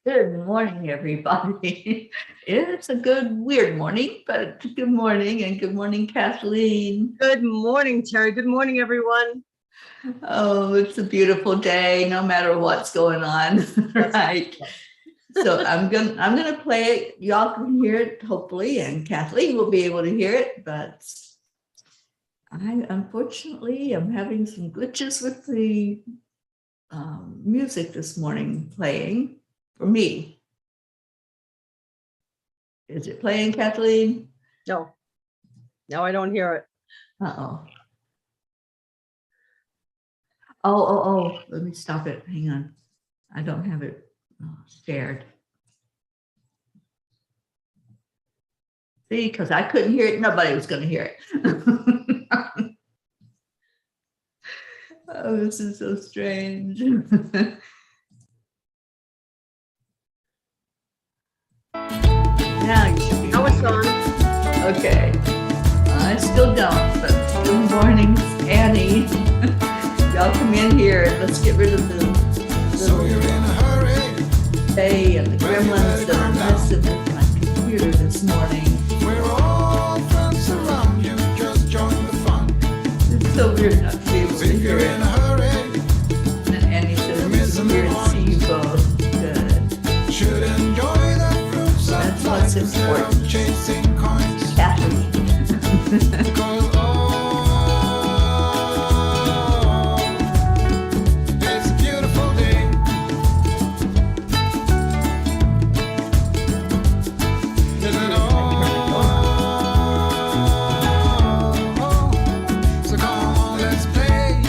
Good morning, everybody. It's a good, weird morning, but good morning, and good morning, Kathleen. Good morning, Terry. Good morning, everyone. Oh, it's a beautiful day, no matter what's going on, right? So I'm gonna play it. Y'all can hear it, hopefully, and Kathleen will be able to hear it, but I unfortunately am having some glitches with the music this morning playing for me. Is it playing, Kathleen? No, I don't hear it. Uh-oh. Oh, let me stop it. Hang on. I don't have it shared. See, because I couldn't hear it. Nobody was going to hear it. Oh, this is so strange. Now you should be. Now it's on. Okay. I still don't, but good morning, Annie. Y'all come in here and let's get rid of the day and the gremlins that are messing with my computer this morning. We're all friends around you, just join the fun. It's so weird not to be able to If hear you're in a it. hurry, And Annie says it's weird to see you both. Good. should enjoy the fruits That's of what's life instead important. of chasing coins. Kathleen. 'Cause it's a beautiful day. Isn't it so come on, let's play.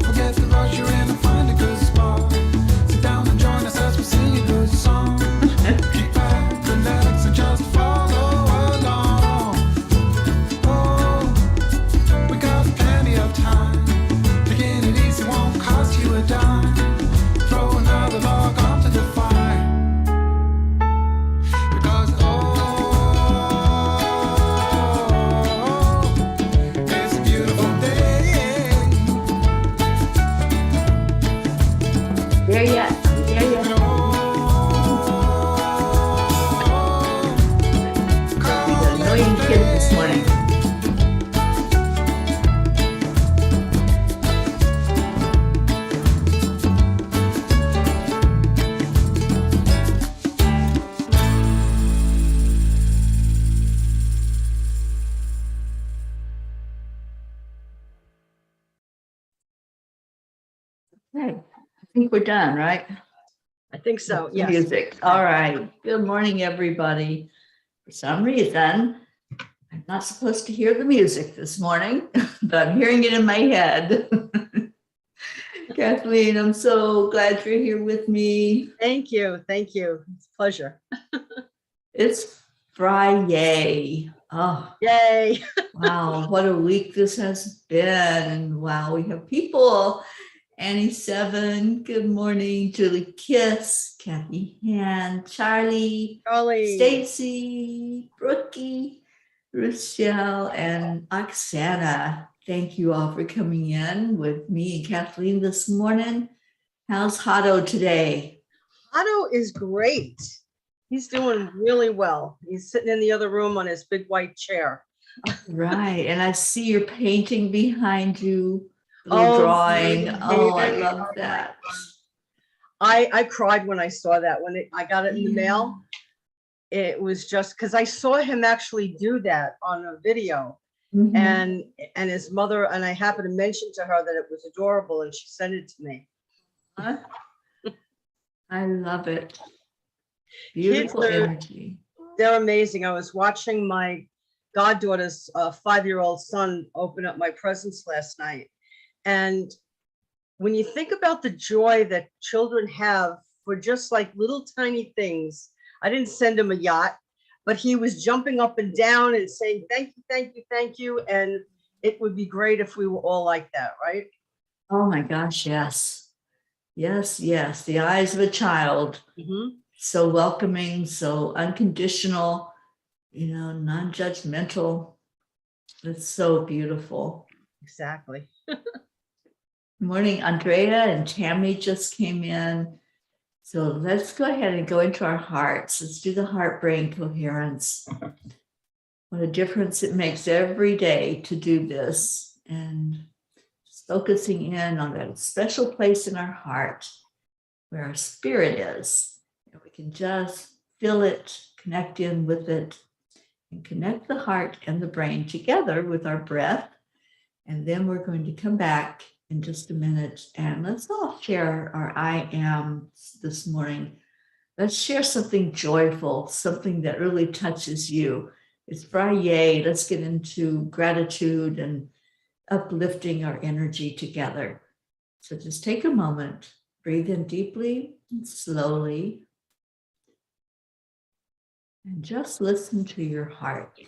Forget the rush you're in and find a good spot. Sit down and join us as we sing a good song. Keep back, relax, and just follow along. Oh, we got plenty of time. Taking it easy won't cost you a dime. Throw another log onto the fire. Because it's a beautiful day. There yet? There yet? He's an annoying kid this morning. Okay, I think we're done, right? I think so. The Yes. music. All right. Good morning, everybody. For some reason, I'm not supposed to hear the music this morning, but I'm hearing it in my head. Kathleen, I'm so glad you're here with me. Thank you. Thank you. It's a pleasure. It's Friday. Oh, Yay. wow. What a week this has been. And wow, we have people. Annie 7, good morning. Julie Kiss, Kathy Han, Charlie, Charlie. Stacy, Brookie, Rochelle, and Oksana. Thank you all for coming in with me and Kathleen this morning. How's Hotto today? Otto is great. He's doing really well. He's sitting in the other room on his big white chair. Right, and I see your painting behind you, little drawing. Oh, I love that. I cried when I saw that. When I got it in the mail, it was just because I saw him actually do that on a video. Mhm. And his mother, and I happened to mention to her that it was adorable, and she sent it to me. I love it. Beautiful energy. They're amazing. I was watching my goddaughter's 5-year-old son open up my presents last night. And when you think about the joy that children have for just like little tiny things, I didn't send him a yacht, but he was jumping up and down and saying, thank you, thank you, thank you. And it would be great if we were all like that, right? Oh my gosh, yes. Yes, yes. The eyes of a child. Mhm. So welcoming, so unconditional, non-judgmental. It's so beautiful. Exactly. Morning, Andrea and Tammy just came in. So let's go ahead and go into our hearts. Let's do the heart-brain coherence. What a difference it makes every day to do this. And just focusing in on that special place in our heart where our spirit is. And we can just feel it, connect in with it, and connect the heart and the brain together with our breath. And then we're going to come back in just a minute and let's all share our I am this morning. Let's share something joyful, something that really touches you. It's Friday. Let's get into gratitude and uplifting our energy together. So just take a moment, breathe in deeply and slowly, and just listen to your heart.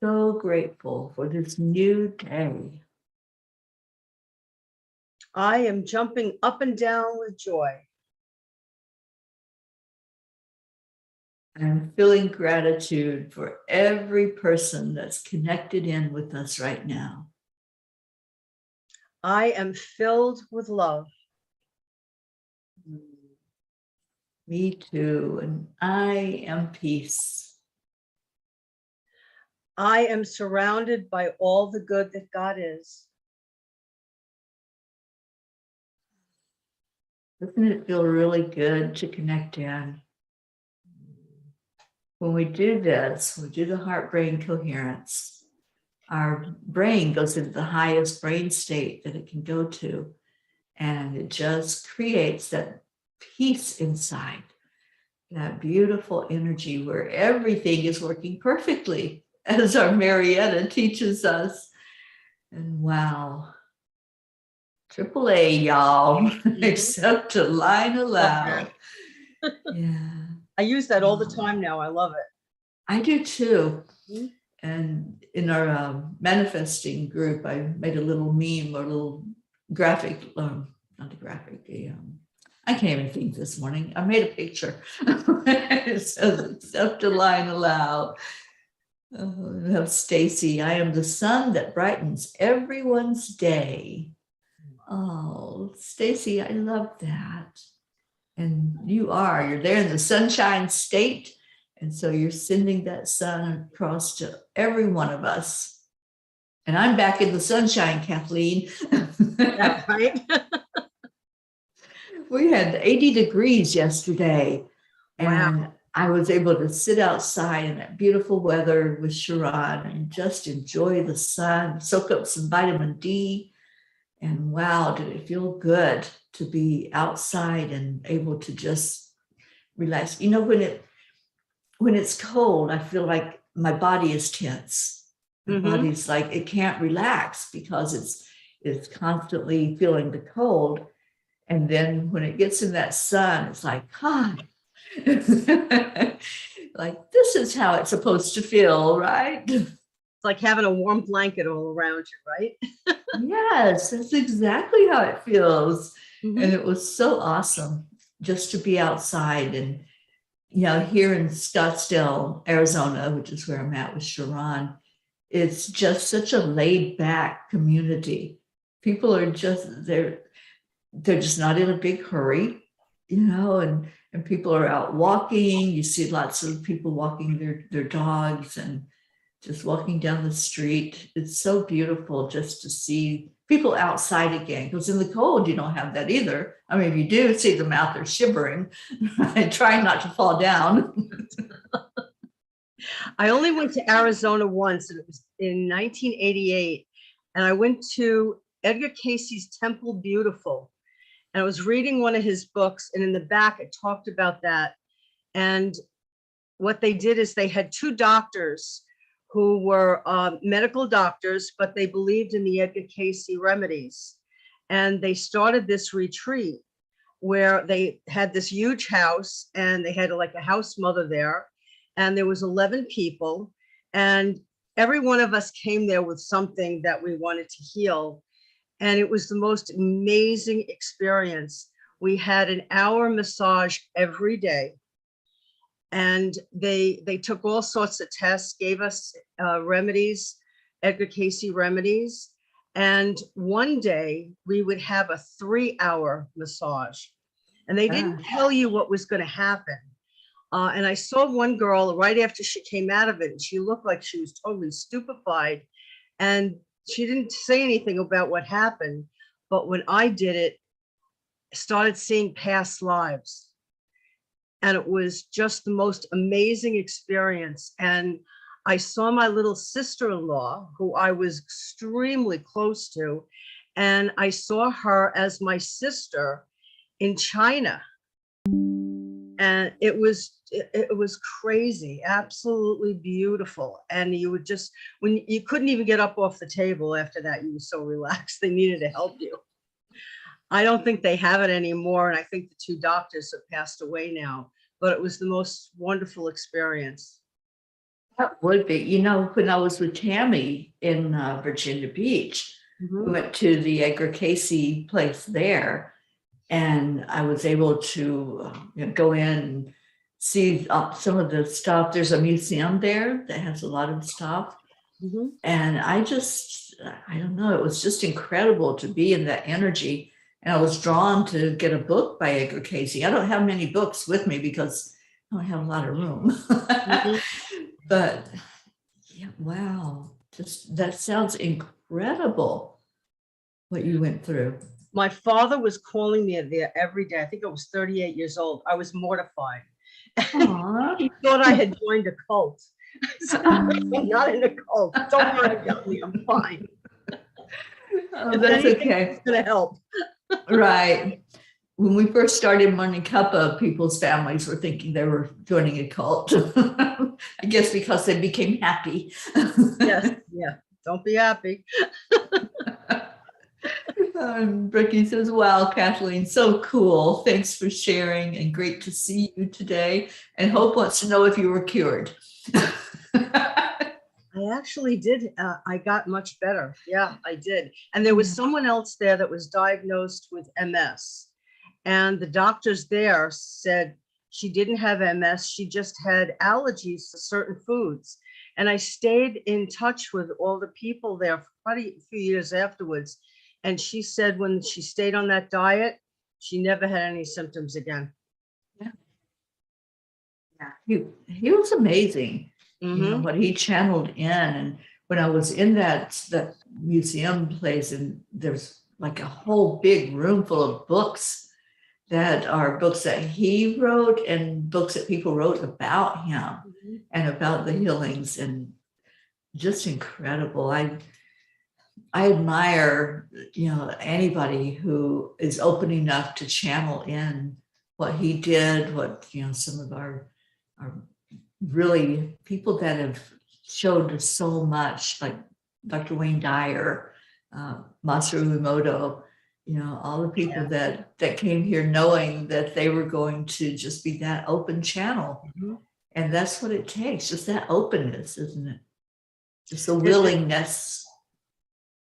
So grateful for this new day. I am jumping up and down with joy. I'm feeling gratitude for every person that's connected in with us right now. I am filled with love. Me too. And I am peace. I am surrounded by all the good that God is. Doesn't it feel really good to connect in? When we do this, we do the heart-brain coherence. Our brain goes into the highest brain state that it can go to. And it just creates that peace inside, that beautiful energy where everything is working perfectly, as our Marietta teaches us. And wow, AAA, y'all, accept to line aloud. Yeah. I use that all the time now. I love it. I do too. Mhm. And in our manifesting group, I made a little meme or a little graphic, not a graphic, I can't even think this morning. I made a picture. It says, accept a line aloud. We have Stacy. I am the sun that brightens everyone's day. Oh, Stacy, I love that. And you're there in the sunshine state. And so you're sending that sun across to every one of us. And I'm back in the sunshine, Kathleen. Yeah, right? We had 80 degrees yesterday. Wow. And I was able to sit outside in that beautiful weather with Sharon and just enjoy the sun, soak up some vitamin D. And wow, did it feel good to be outside and able to just relax. When it's cold, I feel like my body is tense. My body's like, it can't relax because it's constantly feeling the cold. And then when it gets in that sun, it's like, God, like this is how it's supposed to feel, right? It's like having a warm blanket all around you, right? Yes, that's exactly how it feels. Mhm. And it was so awesome just to be outside. And, here in Scottsdale, Arizona, which is where I'm at with Sharon, it's just such a laid back community. People are just, they're just not in a big hurry, and and people are out walking. You see lots of people walking their dogs and just walking down the street. It's so beautiful just to see people outside again, because in the cold, you don't have that either. I mean, if you do see them out there shivering, right? Trying not to fall down. I only went to Arizona once, and it was in 1988. And I went to Edgar Cayce's Temple Beautiful. And I was reading one of his books, and in the back, it talked about that. And what they did is they had two doctors who were medical doctors, but they believed in the Edgar Cayce remedies. And they started this retreat where they had this huge house, and they had like a house mother there. And there was 11 people, and every one of us came there with something that we wanted to heal. And it was the most amazing experience. We had an hour massage every day. And they took all sorts of tests, gave us remedies, Edgar Cayce remedies. And one day we would have a 3-hour massage. And they didn't tell you what was going to happen. And I saw one girl right after she came out of it, and she looked like she was totally stupefied. And she didn't say anything about what happened. But when I did it, I started seeing past lives. And it was just the most amazing experience. And I saw my little sister-in-law, who I was extremely close to, and I saw her as my sister in China. And it was crazy, absolutely beautiful. And you would just, when you couldn't even get up off the table after that, you were so relaxed. They needed to help you. I don't think they have it anymore. And I think the two doctors have passed away now, but it was the most wonderful experience. That would be, you know, when I was with Tammy in Virginia Beach, we went to the Edgar Cayce place there, and I was able to go in and see some of the stuff. There's a museum there that has a lot of stuff. And I don't know, it was just incredible to be in that energy. And I was drawn to get a book by Edgar Cayce. I don't have many books with me because I don't have a lot of room. But yeah, wow, just that sounds incredible what you went through. My father was calling me there every day. I think I was 38 years old. I was mortified. He thought I had joined a cult. So I'm not in a cult. Don't worry about me. I'm fine. Oh, that's okay. It's going to help. Right. When we first started Morning Cuppa, people's families were thinking they were joining a cult. I guess because they became happy. Yes. Yeah. Don't be happy. Bricky says, wow, Kathleen, so cool. Thanks for sharing, and great to see you today. And Hope wants to know if you were cured. I actually did. I got much better. Yeah, I did. And there was someone else there that was diagnosed with MS. And the doctors there said she didn't have MS. She just had allergies to certain foods. And I stayed in touch with all the people there for quite a few years afterwards. And she said when she stayed on that diet, she never had any symptoms again. Yeah, he was amazing. You know, what he channeled in. And when I was in that museum place, and there's like a whole big room full of books that are books that he wrote and books that people wrote about him and about the healings, and just incredible. I admire, anybody who is open enough to channel in what he did, what, some of our really people that have showed us so much, like Dr. Wayne Dyer, Masaru Emoto, all the people that came here knowing that they were going to just be that open channel. And that's what it takes, just that openness, isn't it? Just the willingness.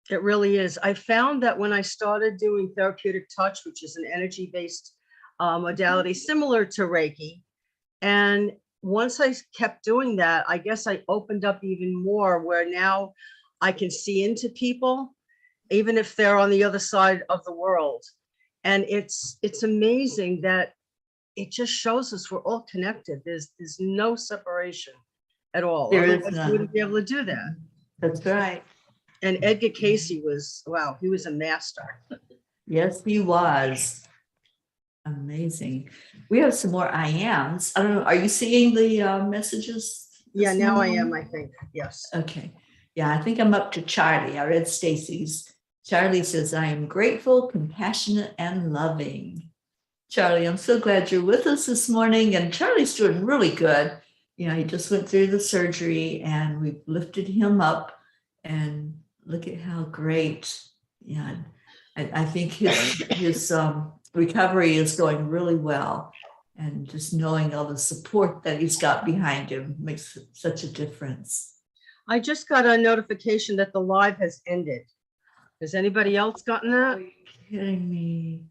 It really is. I found that when I started doing therapeutic touch, which is an energy-based modality similar to Reiki, and once I kept doing that, I guess I opened up even more, where now I can see into people, even if they're on the other side of the world. And it's amazing that it just shows us we're all connected. There's no separation at all. There is Otherwise, none. we wouldn't be able to do that. That's right. And Edgar Casey was, wow, he was a master. Yes, he was. Amazing. We have some more I ams. I don't know. Are you seeing the messages? Yeah, this now I morning? am, I think. Yes. Okay. Yeah, I think I'm up to Charlie. I read Stacy's. Charlie says, I am grateful, compassionate, and loving. Charlie, I'm so glad you're with us this morning. And Charlie's doing really good. You know, he just went through the surgery and we've lifted him up. And look at how great. Yeah, I think his recovery is going really well. And just knowing all the support that he's got behind him makes such a difference. I just got a notification that the live has ended. Has anybody else gotten Are that? you kidding me?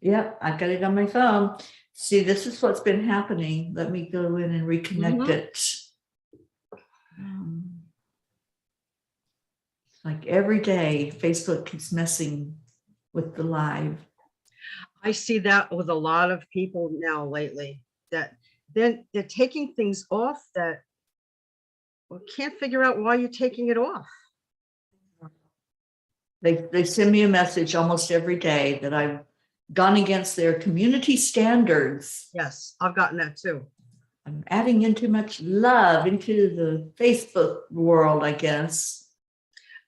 Yep, I got it on my phone. See, this is what's been happening. Let me go in and reconnect it. Like every day, Facebook keeps messing with the live. I see that with a lot of people now lately, that they're taking things off that we can't figure out why you're taking it off. They send me a message almost every day that I've gone against their community standards. Yes, I've gotten that too. I'm adding in too much love into the Facebook world, I guess.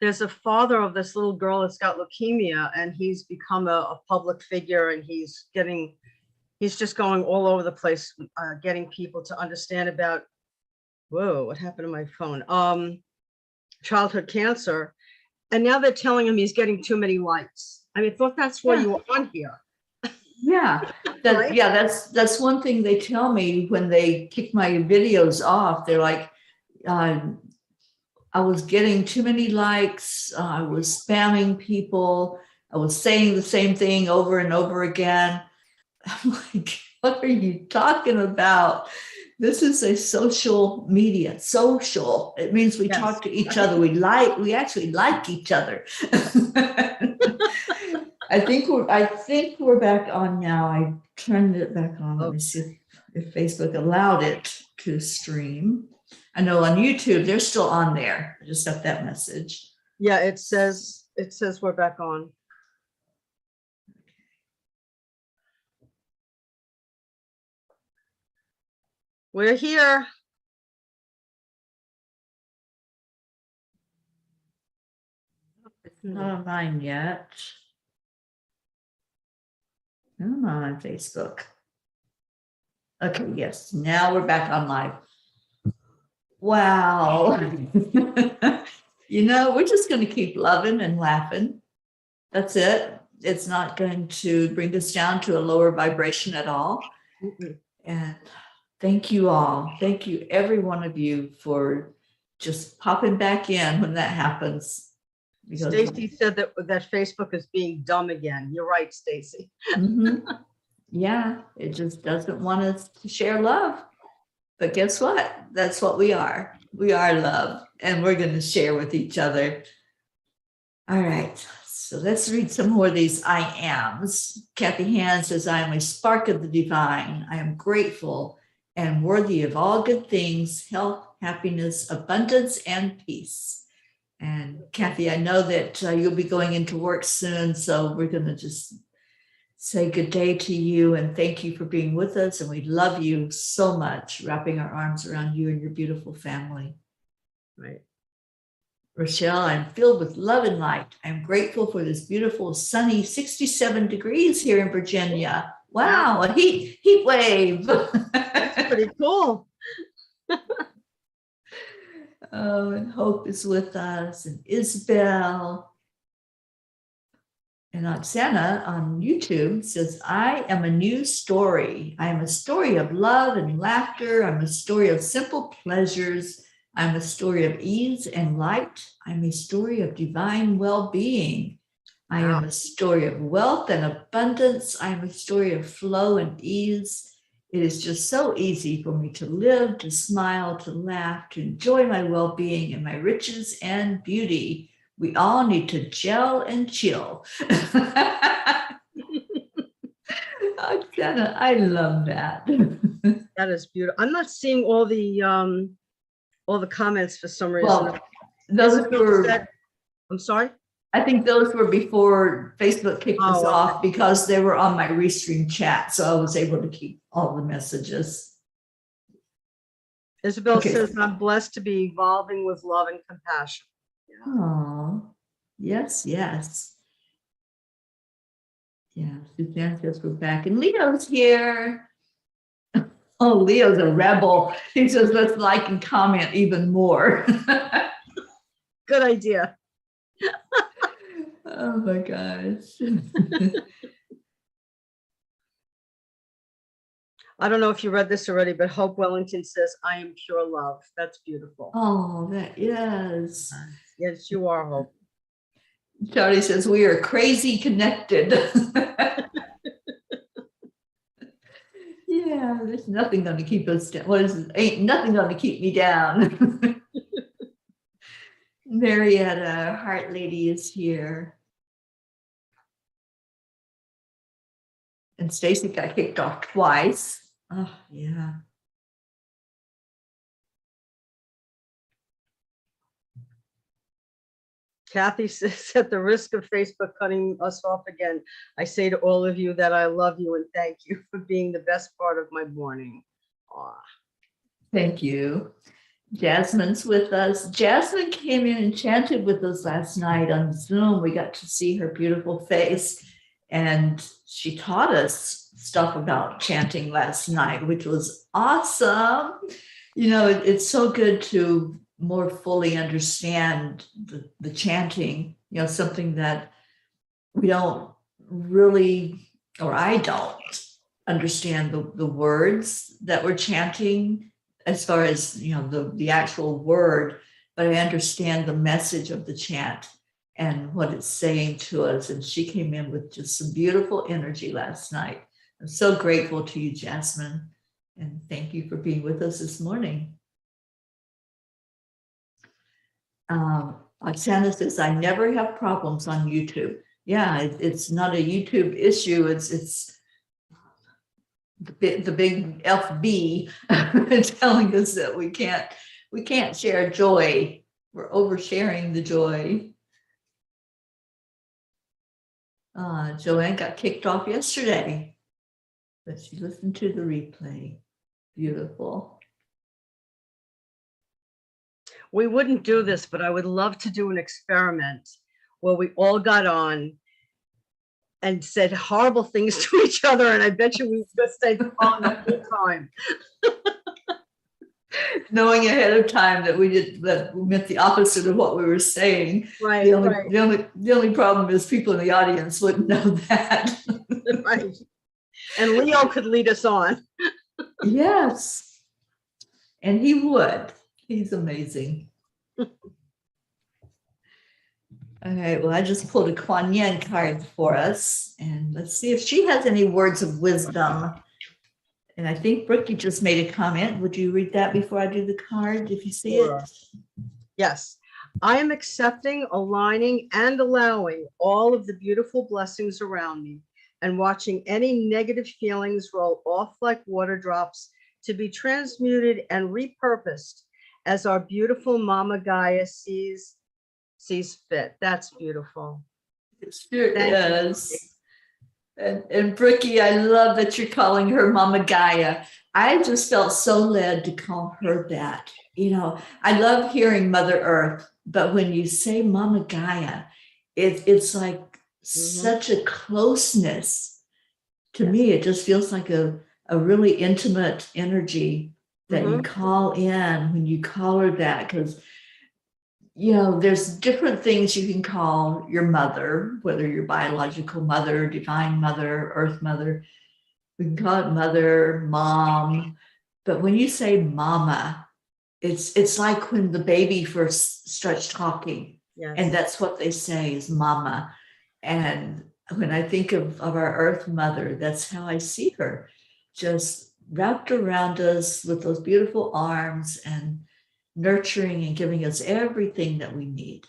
There's a father of this little girl that's got leukemia, and he's become a public figure, and he's just going all over the place, getting people to understand about, whoa, what happened to my phone? Childhood cancer. And now they're telling him he's getting too many likes. I mean, I thought that's why you were on here. Yeah, Right? yeah, that's one thing they tell me when they kick my videos off. They're like, I was getting too many likes. I was spamming people. I was saying the same thing over and over again. I'm like, what are you talking about? This is a social media. Social. It means we talk to each other. We actually like each other. I think we're back on now. I turned it back on. Let me see if Facebook allowed it to stream. I know on YouTube they're still on there. I just got that message. Yeah, it says we're back on. We're here. It's not on mine yet. I'm not on Facebook. Okay, yes, now we're back on live. Wow. You know, we're just going to keep loving and laughing. That's it. It's not going to bring us down to a lower vibration at all. And thank you all. Thank you, every one of you, for just popping back in when that happens. Because Stacy said that Facebook is being dumb again. You're right, Stacy. Yeah, it just doesn't want us to share love. But guess what? That's what we are. We are love, and we're going to share with each other. All right. So let's read some more of these I ams. Kathy Hand says, I am a spark of the divine. I am grateful and worthy of all good things, health, happiness, abundance, and peace. And Kathy, I know that you'll be going into work soon, so we're going to just say good day to you and thank you for being with us. And we love you so much, wrapping our arms around you and your beautiful family. Right. Rochelle, I'm filled with love and light. I'm grateful for this beautiful sunny 67 degrees here in Virginia. Wow, a heat wave. That's pretty cool. Oh, and Hope is with us, and Isabel. And Oksana on YouTube says, I am a new story. I am a story of love and laughter. I'm a story of simple pleasures. I'm a story of ease and light. I'm a story of divine well-being. I am a story of wealth and abundance. I am a story of flow and ease. It is just so easy for me to live, to smile, to laugh, to enjoy my well-being and my riches and beauty. We all need to gel and chill. Oksana, I love that. That is beautiful. I'm not seeing all the comments for some reason. Well, those Isabel were, said- I'm sorry. I think those were before Facebook kicked us Oh, okay. off because they were on my restream chat. So I was able to keep all the messages. Isabel Okay. says, I'm blessed to be evolving with love and compassion. Oh, yes, yes. Yeah, Suzanne says we're back and Leo's here. Oh, Leo's a rebel. He says, let's like and comment even more. Good idea. Oh my gosh. I don't know if you read this already, but Hope Wellington says, I am pure love. That's beautiful. Oh, that, yes. Yes, you are, Hope. Charlie says we are crazy connected. Yeah, there's nothing going to keep us down. What is it? Ain't nothing going to keep me down. Marietta, Heart Lady, is here. And Stacy got kicked off twice. Oh, yeah. Kathy says, at the risk of Facebook cutting us off again, I say to all of you that I love you and thank you for being the best part of my morning. Aw. Thank you. Jasmine's with us. Jasmine came in and chanted with us last night on Zoom. We got to see her beautiful face, and she taught us stuff about chanting last night, which was awesome. You know, it's so good to more fully understand the chanting, you know, something that we don't really, or I don't understand the words that we're chanting as far as, you know, the actual word, but I understand the message of the chant and what it's saying to us. And she came in with just some beautiful energy last night. I'm so grateful to you, Jasmine, and thank you for being with us this morning. Oksana says, I never have problems on YouTube. Yeah, it's not a YouTube issue. It's the big FB telling us that we can't share joy. We're oversharing the joy. Joanne got kicked off yesterday, but she listened to the replay. Beautiful. We wouldn't do this, but I would love to do an experiment where we all got on and said horrible things to each other, and I bet you we would just stay on the whole time. Knowing ahead of time that we meant the opposite of what we were saying. Right, The only problem is people in the audience wouldn't know that. right. And Leo could lead us on. Yes, and he would. He's amazing. All right, well, I just pulled a Kuan Yin card for us, and let's see if she has any words of wisdom. And I think Brookie just made a comment. Would you read that before I do the card, if you see it? Yes. I am accepting, aligning, and allowing all of the beautiful blessings around me and watching any negative feelings roll off like water drops to be transmuted and repurposed as our beautiful Mama Gaia sees fit. That's beautiful. It sure is. And Brookie, I love that you're calling her Mama Gaia. I just felt so led to call her that. You know, I love hearing Mother Earth, but when you say Mama Gaia, it's like such a closeness. To me, it just feels like a really intimate energy that you call in when you call her that, because, you know, there's different things you can call your mother, whether your biological mother, divine mother, earth mother. We can call it mother, mom. But when you say mama, it's like when the baby first starts talking. Yes. And that's what they say is mama. And when I think of our earth mother, that's how I see her, just wrapped around us with those beautiful arms and nurturing and giving us everything that we need,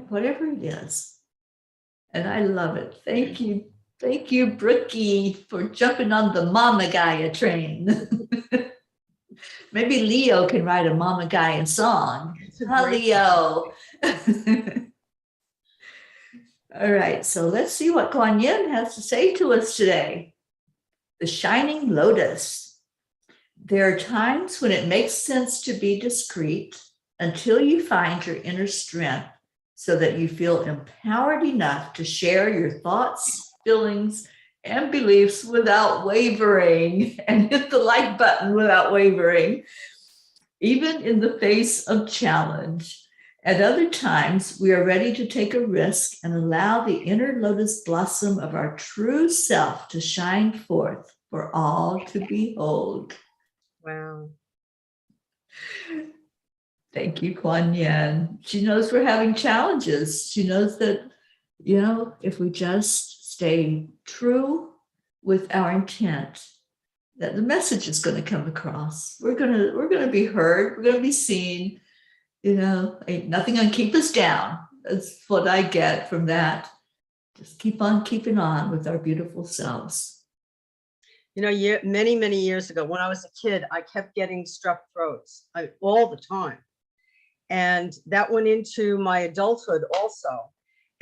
whatever it is. And I love it. Thank you. Thank you, Brookie, for jumping on the Mama Gaia train. Maybe Leo can write a Mama Gaia song. It's a Huh, great Leo? All right, so let's see what Kuan Yin has to say to us today. The Shining Lotus. There are times when it makes sense to be discreet until you find your inner strength so that you feel empowered enough to share your thoughts, feelings, and beliefs without wavering, and hit the like button without wavering, even in the face of challenge. At other times, we are ready to take a risk and allow the inner lotus blossom of our true self to shine forth for all to behold. Wow. Thank you, Kuan Yin. She knows we're having challenges. She knows that, if we just stay true with our intent, that the message is going to come across. We're going to be heard. We're going to be seen. Ain't nothing gonna keep us down. That's what I get from that. Just keep on keeping on with our beautiful selves. Many, many years ago, when I was a kid, I kept getting strep throats all the time. And that went into my adulthood also.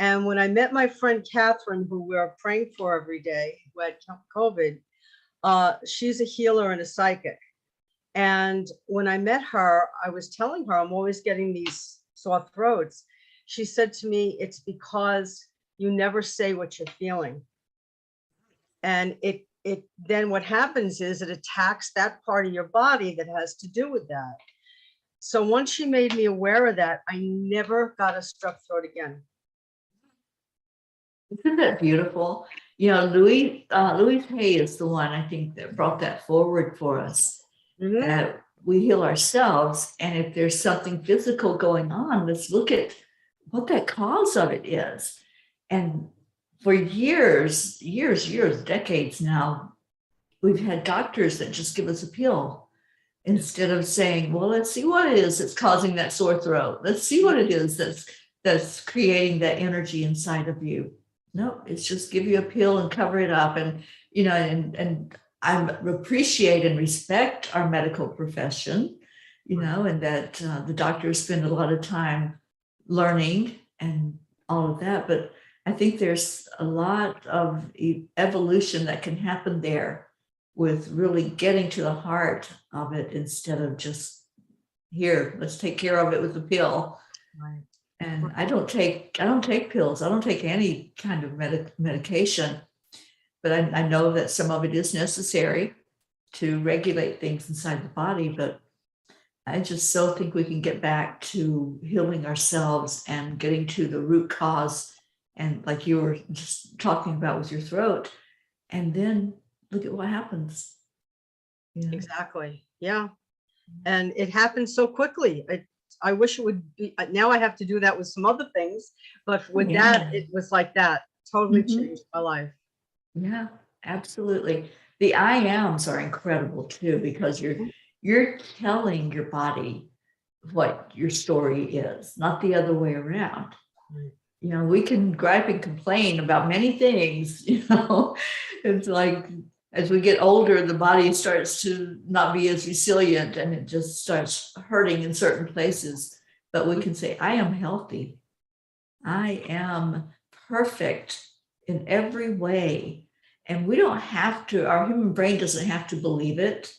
And when I met my friend Catherine, who we're praying for every day, who had COVID, she's a healer and a psychic. And when I met her, I was telling her I'm always getting these sore throats. She said to me, it's because you never say what you're feeling. And it then what happens is it attacks that part of your body that has to do with that. So once she made me aware of that, I never got a strep throat again. Isn't that beautiful? Louise Hay is the one, I think, that brought that forward for us. Mm-hmm. That we heal ourselves, and if there's something physical going on, let's look at what that cause of it is. And for years, decades now, we've had doctors that just give us a pill instead of saying, well, let's see what it is that's causing that sore throat. Let's see what it is that's creating that energy inside of you. No, it's just give you a pill and cover it up. And and I appreciate and respect our medical profession, and that the doctors spend a lot of time learning and all of that. But I think there's a lot of evolution that can happen there with really getting to the heart of it instead of just here, let's take care of it with a pill. Right. And I don't take pills. I don't take any kind of medication. But I know that some of it is necessary to regulate things inside the body. But I just so think we can get back to healing ourselves and getting to the root cause. And like you were just talking about with your throat, and then look at what happens. Exactly. Yeah. And it happens so quickly. I wish it would be, now I have to do that with some other things, but with that, it was like that. Totally changed my life. Yeah, absolutely. The I ams are incredible too, because you're telling your body what your story is, not the other way around. Right. We can gripe and complain about many things, it's like as we get older, the body starts to not be as resilient and it just starts hurting in certain places. But we can say, I am healthy. I am perfect in every way. And we don't have to, our human brain doesn't have to believe it.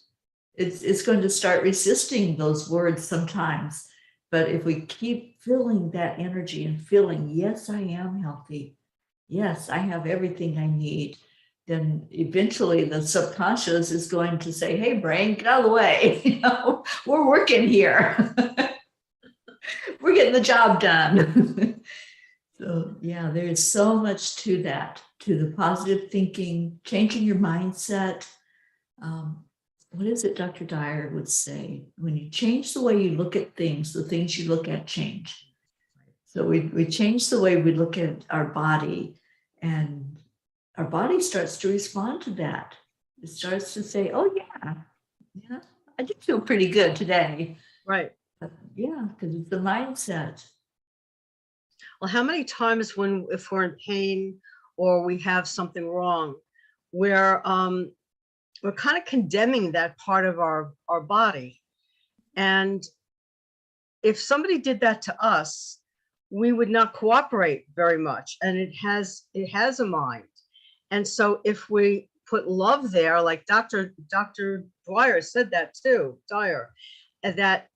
It's going to start resisting those words sometimes. But if we keep feeling that energy and feeling, yes, I am healthy. Yes, I have everything I need. Then eventually the subconscious is going to say, hey, brain, get out of the way. We're working here. We're getting the job done. So yeah, there is so much to that, to the positive thinking, changing your mindset. What is it Dr. Dyer would say? When you change the way you look at things, the things you look at change. So we change the way we look at our body, and our body starts to respond to that. It starts to say, oh yeah, I do feel pretty good today. Right. Yeah, because it's the mindset. Well, how many times if we're in pain or we have something wrong, we're kind of condemning that part of our body. And if somebody did that to us, we would not cooperate very much. And it has a mind. And so if we put love there, like Dr. Dwyer said that too, Dyer, that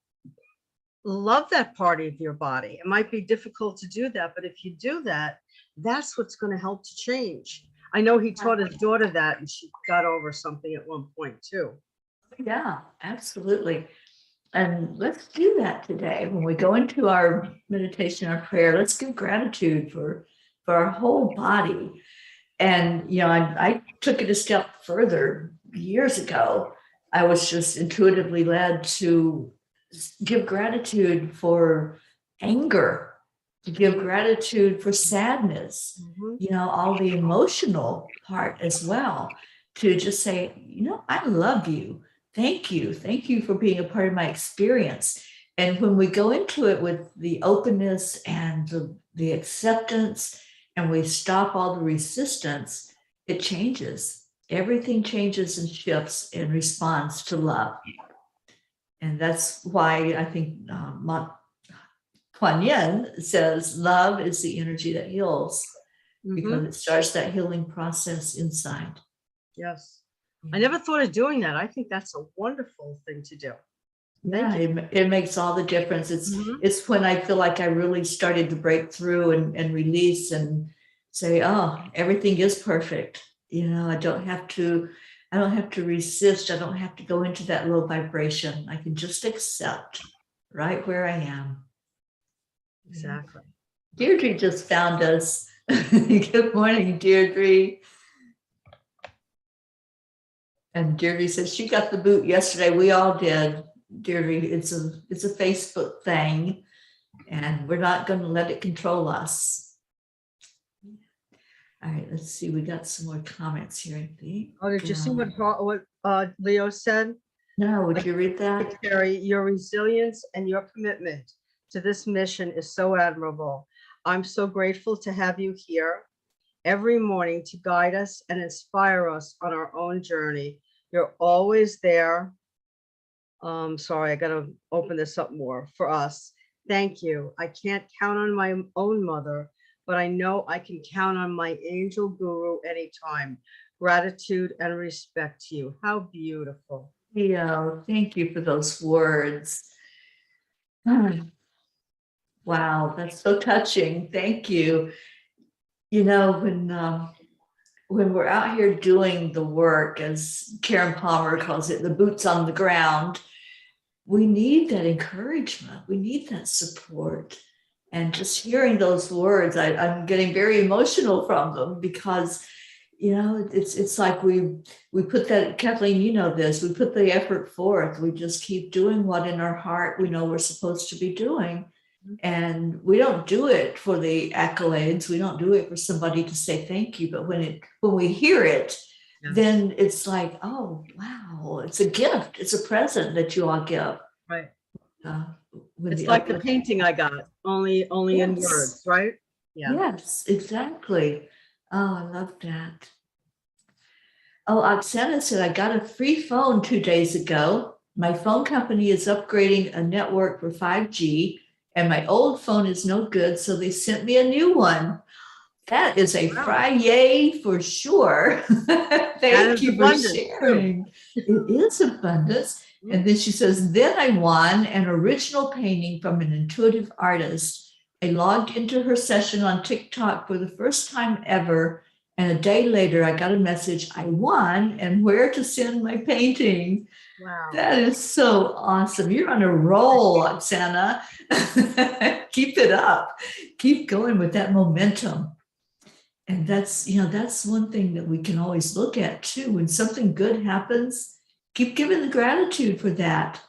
love that part of your body. It might be difficult to do that, but if you do that, that's what's going to help to change. I know he taught his daughter that, and she got over something at one point too. Yeah, absolutely. And let's do that today. When we go into our meditation, our prayer, let's give gratitude for our whole body. And, you know, I took it a step further years ago. I was just intuitively led to give gratitude for anger, to give gratitude for sadness, you know, all the emotional part as well, to just say, you know, I love you. Thank you. Thank you for being a part of my experience. And when we go into it with the openness and the acceptance, and we stop all the resistance, it changes. Everything changes and shifts in response to love. And that's why I think Kuan Yin says love is the energy that heals, because it starts that healing process inside. Yes. I never thought of doing that. I think that's a wonderful thing to do. Yeah, it makes all the difference. It's when I feel like I really started to break through and release and say, oh, everything is perfect. You know, I don't have to resist. I don't have to go into that low vibration. I can just accept right where I am. Exactly. Deirdre just found us. Good morning, Deirdre. And Deirdre says she got the boot yesterday. We all did. Deirdre, it's a Facebook thing, and we're not going to let it control us. All right, let's see. We got some more comments here, I think. Oh, did you see what Leo said? No, would you read that? Teri, your resilience and your commitment to this mission is so admirable. I'm so grateful to have you here every morning to guide us and inspire us on our own journey. You're always there. Sorry, I got to open this up more for us. Thank you. I can't count on my own mother, but I know I can count on my angel guru anytime. Gratitude and respect to you. How beautiful. Leo, thank you for those words. Wow, that's so touching. Thank you. You know, when we're out here doing the work, as Karen Palmer calls it, the boots on the ground, we need that encouragement. We need that support. And just hearing those words, I'm getting very emotional from them, because, you know, it's like we put that, Kathleen, you know this, we put the effort forth. We just keep doing what in our heart we know we're supposed to be doing. And we don't do it for the accolades. We don't do it for somebody to say thank you. But when we hear it, then it's like, oh, wow, it's a gift. It's a present that you all give. Right. It's like the painting I got, only in words, right? Yeah. Yes, exactly. Oh, I love that. Oh, Oksana said, I got a free phone 2 days ago. My phone company is upgrading a network for 5G, and my old phone is no good, so they sent me a new one. That is a Friday for sure. Thank you for sharing. It is abundance. And then she says, then I won an original painting from an intuitive artist. I logged into her session on TikTok for the first time ever. And a day later, I got a message, I won, and where to send my painting. Wow. That is so awesome. You're on a roll, Oksana. Keep it up. Keep going with that momentum. And that's, you know, that's one thing that we can always look at too. When something good happens, keep giving the gratitude for that.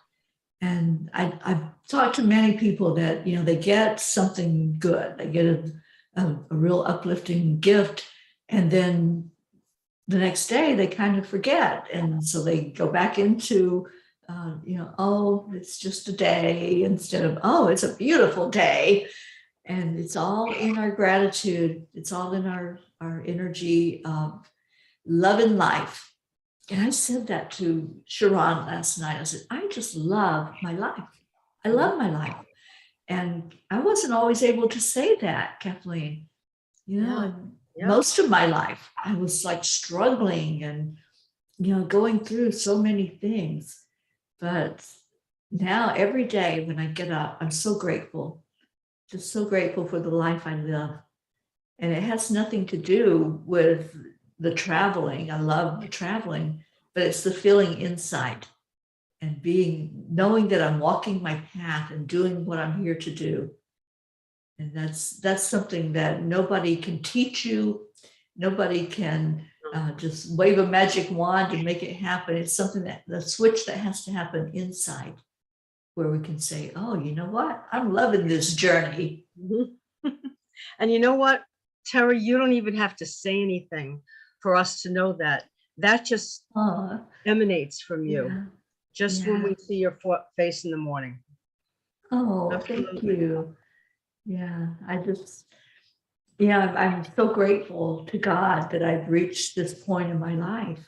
And I've talked to many people that, you know, they get something good. They get a real uplifting gift. And then the next day they kind of forget. And so they go back into, you know, oh, it's just a day, instead of, oh, it's a beautiful day. And it's all in our gratitude. It's all in our our energy of love and life. And I said that to Sharon last night. I said, I just love my life. I love my life. And I wasn't always able to say that, Kathleen. You know, and most of my life, I was like struggling and, you know, going through so many things. But now every day when I get up, I'm so grateful, just so grateful for the life I live. And it has nothing to do with the traveling. I love the traveling, but it's the feeling inside and knowing that I'm walking my path and doing what I'm here to do. And that's something that nobody can teach you. Nobody can just wave a magic wand and make it happen. It's something the switch that has to happen inside, where we can say, oh, you know what? I'm loving this journey. And you know what, Teri, you don't even have to say anything for us to know that. That just emanates from you. Yeah. Just when we see your face in the morning. Oh, Absolutely. thank you. Yeah, I'm so grateful to God that I've reached this point in my life.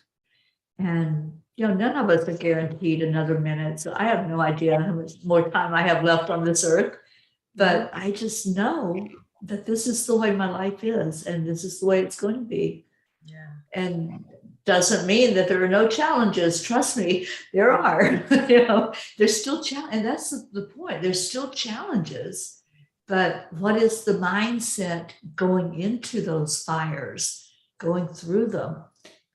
And, you know, none of us are guaranteed another minute. So I have no idea how much more time I have left on this earth. But I just know that this is the way my life is, and this is the way it's going to be. Yeah. And doesn't mean that there are no challenges. Trust me, there are. You know, there's still and that's the point. There's still challenges. But what is the mindset going into those fires, going through them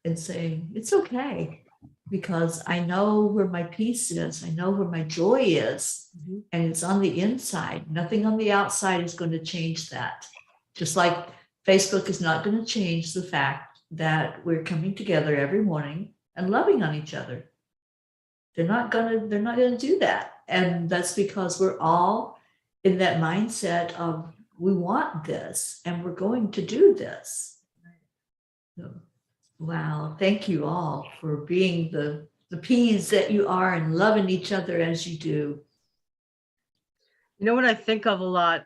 and saying, it's okay, because I know where my peace is. I know where my joy is, and it's on the inside. Nothing on the outside is going to change that. Just like Facebook is not going to change the fact that we're coming together every morning and loving on each other. They're not going to do that. And that's because we're all in that mindset of we want this and we're going to do this. So, wow. Thank you all for being the peas that you are and loving each other as you do. You know what I think of a lot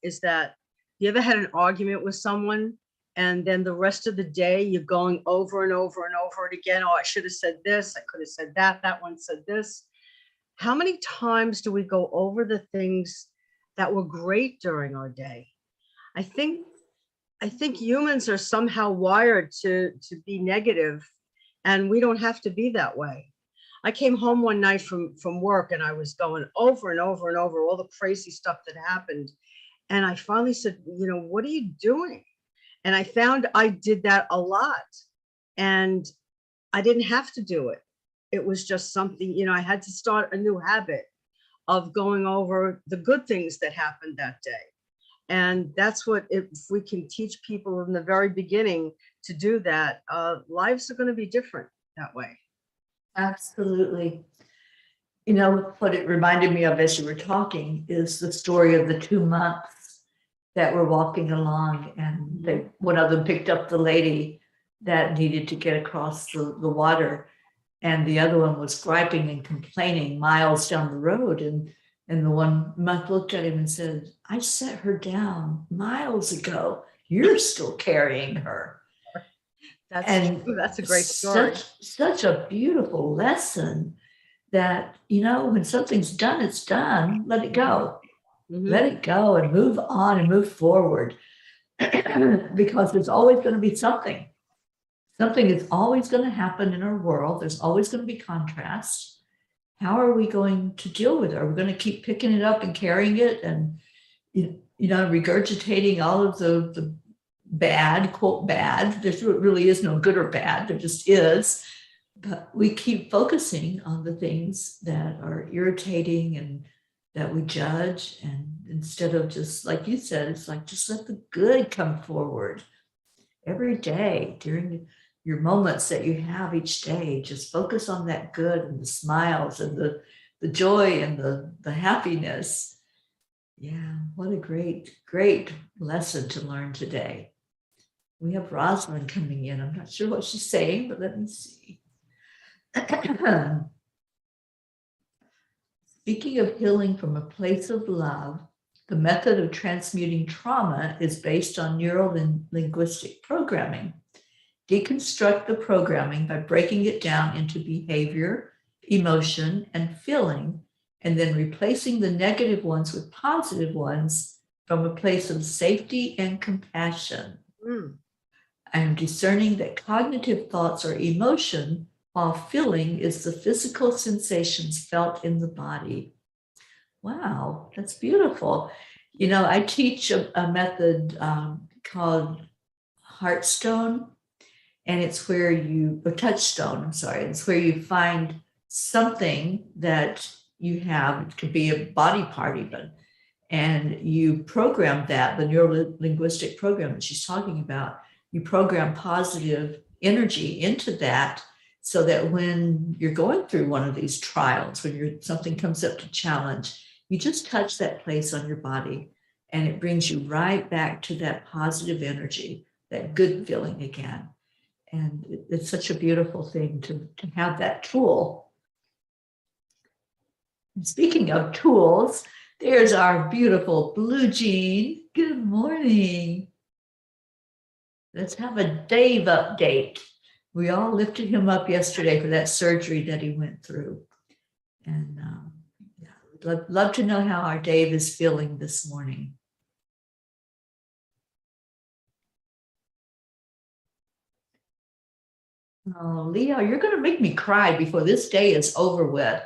is that you ever had an argument with someone and then the rest of the day you're going over and over and over it again. Oh, I should have said this. I could have said that. That one said this. How many times do we go over the things that were great during our day? I think humans are somehow wired to be negative, and we don't have to be that way. I came home one night from work and I was going over and over and over all the crazy stuff that happened. And I finally said, you know, what are you doing? And I found I did that a lot, and I didn't have to do it. It was just something, you know, I had to start a new habit of going over the good things that happened that day. And that's what, if we can teach people in the very beginning to do that, lives are going to be different that way. Absolutely. You know, what it reminded me of as you were talking is the story of the 2 months that were walking along, and one of them picked up the lady that needed to get across the water, and the other one was griping and complaining miles down the road. And the 1 month looked at him and said, I set her down miles ago. You're still carrying her. That's a great story. Such a beautiful lesson that, you know, when something's done, it's done. Let it go. Let it go and move on and move forward. Because there's always going to be something. Something is always going to happen in our world. There's always going to be contrast. How are we going to deal with it? Are we going to keep picking it up and carrying it and, you know, regurgitating all of the bad, quote, bad? There really is no good or bad. There just is. But we keep focusing on the things that are irritating and that we judge. And instead of just, like you said, it's like, just let the good come forward every day during your moments that you have each day. Just focus on that good and the smiles and the joy and the happiness. Yeah, what a great, great lesson to learn today. We have Rosalind coming in. I'm not sure what she's saying, but let me see. Speaking of healing from a place of love, The method of transmuting trauma is based on neuro-linguistic programming. Deconstruct the programming by breaking it down into behavior, emotion, and feeling, and then replacing the negative ones with positive ones from a place of safety and compassion. I am discerning that cognitive thoughts are emotion, while feeling is the physical sensations felt in the body. Wow, that's beautiful. You know, I teach a method called Heartstone, and it's where or Touchstone, I'm sorry, it's where you find something that you have. It could be a body part even, and you program that, the neuro-linguistic program that she's talking about, you program positive energy into that, so that when you're going through one of these trials, when something comes up to challenge, you just touch that place on your body, and it brings you right back to that positive energy, that good feeling again. And it's such a beautiful thing to have that tool. And speaking of tools, there's our beautiful Blue Jean. Good morning. Let's have a Dave update. We all lifted him up yesterday for that surgery that he went through. And love to know how our Dave is feeling this morning. Oh, Leo, you're going to make me cry before this day is over with.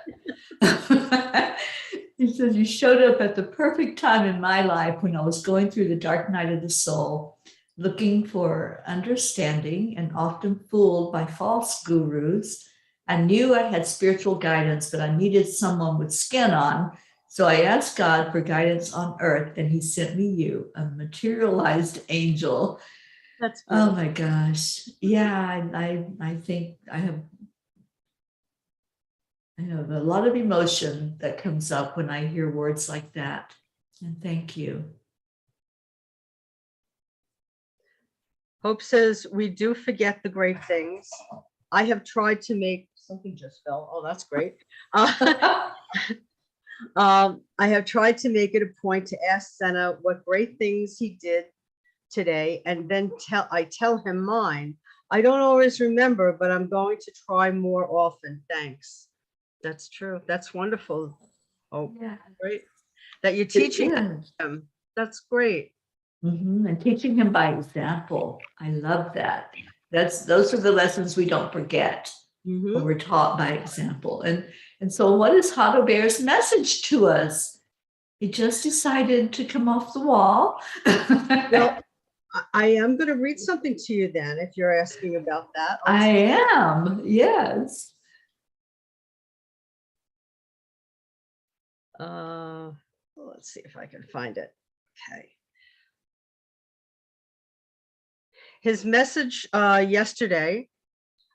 He says, you showed up at the perfect time in my life when I was going through the dark night of the soul, looking for understanding and often fooled by false gurus. I knew I had spiritual guidance, but I needed someone with skin on. So I asked God for guidance on earth, and he sent me you, a materialized angel. That's beautiful. Oh my gosh. Yeah, I think I have a lot of emotion that comes up when I hear words like that. And thank you. Hope says, we do forget the great things. I have tried to make, something just fell. Oh, that's great. I have tried to make it a point to ask Senna what great things he did today, and then I tell him mine. I don't always remember, but I'm going to try more often. Thanks. That's true. That's wonderful. Oh, yeah. Great. That you're teaching him. That's great. And teaching him by example. I love that. Those are the lessons we don't forget when we're taught by example. And so what is Hado Bear's message to us? He just decided to come off the wall. Well, I am going to read something to you then, if you're asking about that. I am, yes. Let's see if I can find it. Okay. His message yesterday,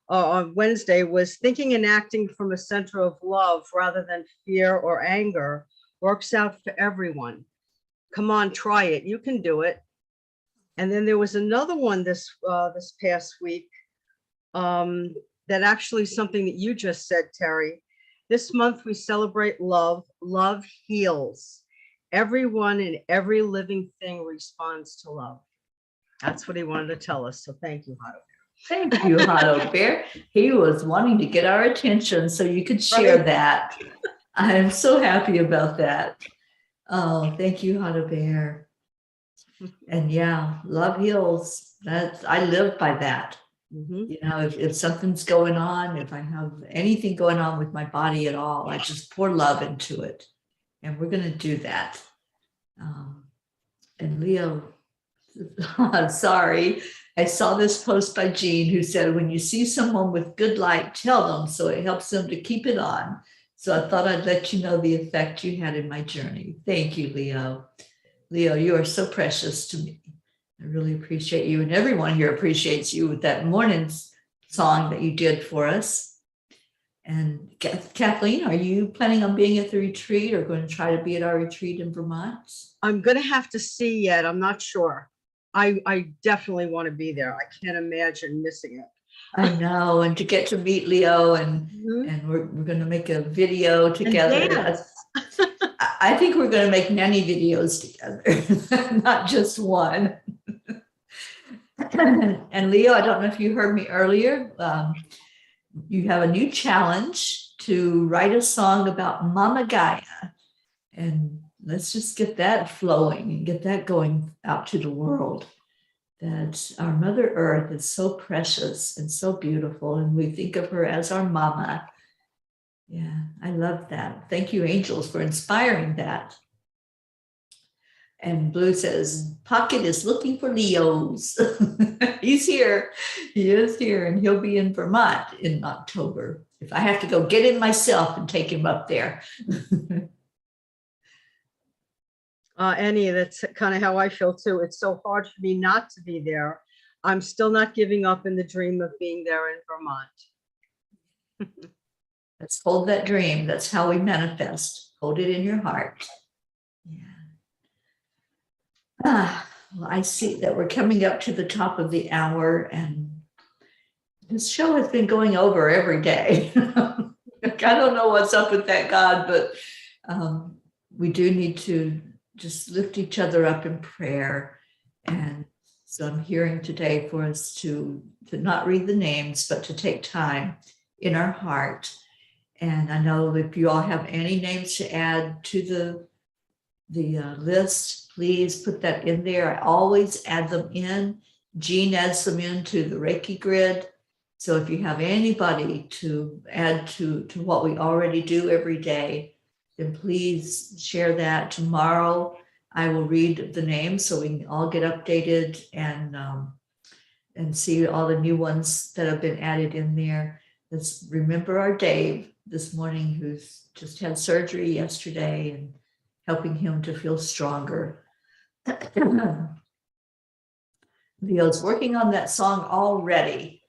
on Wednesday, was thinking and acting from a center of love rather than fear or anger works out for everyone. Come on, try it. You can do it. And then there was another one this past week that actually something that you just said, Teri. This month we celebrate love. Love heals. Everyone and every living thing responds to love. That's what he wanted to tell us. So thank you, Hado Bear. Thank you, Hado Bear. He was wanting to get our attention so you could share that. I am so happy about that. Oh, thank you, Hado Bear. And yeah, love heals. I live by that. You know, if something's going on, if I have anything going on with my body at all, I just pour love into it. And we're going to do that. And Leo, sorry, I saw this post by Jean who said, when you see someone with good light, tell them so it helps them to keep it on. So I thought I'd let you know the effect you had in my journey. Thank you, Leo. Leo, you are so precious to me. I really appreciate you, and everyone here appreciates you with that morning song that you did for us. And Kathleen, are you planning on being at the retreat or going to try to be at our retreat in Vermont? I'm going to have to see yet. I'm not sure. I definitely want to be there. I can't imagine missing it. I know, and to get to meet Leo, and we're going to make a video together. I think we're going to make many videos together, not just one. And Leo, I don't know if you heard me earlier. You have a new challenge to write a song about Mama Gaia. And let's just get that flowing and get that going out to the world. That our Mother Earth is so precious and so beautiful, and we think of her as our mama. Yeah, I love that. Thank you, angels, for inspiring that. And Blue says, Pocket is looking for Leos. He's here. He is here, and he'll be in Vermont in October. If I have to go get him myself and take him up there. Annie, that's kind of how I feel too. It's so hard for me not to be there. I'm still not giving up in the dream of being there in Vermont. Let's hold that dream. That's how we manifest. Hold it in your heart. Yeah. Well, I see that we're coming up to the top of the hour, and this show has been going over every day. I don't know what's up with that, God, but we do need to just lift each other up in prayer. And so I'm hearing today for us to not read the names, but to take time in our heart. And I know if you all have any names to add to the list, please put that in there. I always add them in. Jean adds them into the Reiki grid. So if you have anybody to add to what we already do every day, then please share that. Tomorrow, I will read the names so we can all get updated and see all the new ones that have been added in there. Let's remember our Dave this morning, who's just had surgery yesterday, and helping him to feel stronger. Leo's working on that song already.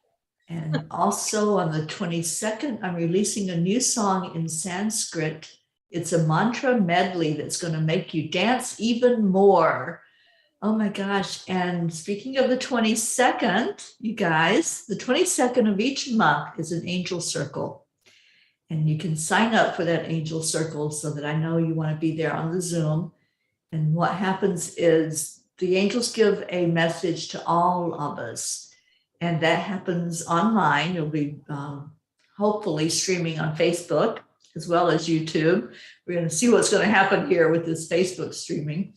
And also on the 22nd, I'm releasing a new song in Sanskrit. It's a mantra medley that's going to make you dance even more. Oh my gosh. And speaking of the 22nd, you guys, the 22nd of each month is an angel circle. And you can sign up for that angel circle so that I know you want to be there on the Zoom. And what happens is the angels give a message to all of us. And that happens online. It'll be hopefully streaming on Facebook as well as YouTube. We're going to see what's going to happen here with this Facebook streaming.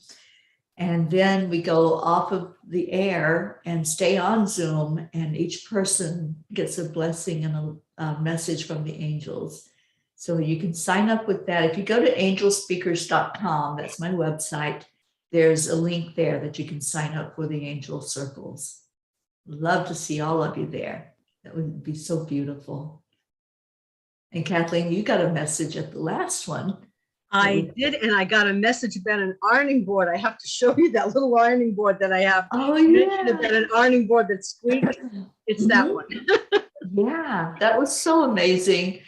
And then we go off of the air and stay on Zoom, and each person gets a blessing and a message from the angels. So you can sign up with that. If you go to angelspeakers.com, that's my website, there's a link there that you can sign up for the angel circles. Love to see all of you there. That would be so beautiful. And Kathleen, you got a message at the last one. I did, and I got a message about an ironing board. I have to show you that little ironing board that I have. Oh, Mentioned yeah. about an ironing board that squeaks. It's that one. Yeah, that was so amazing.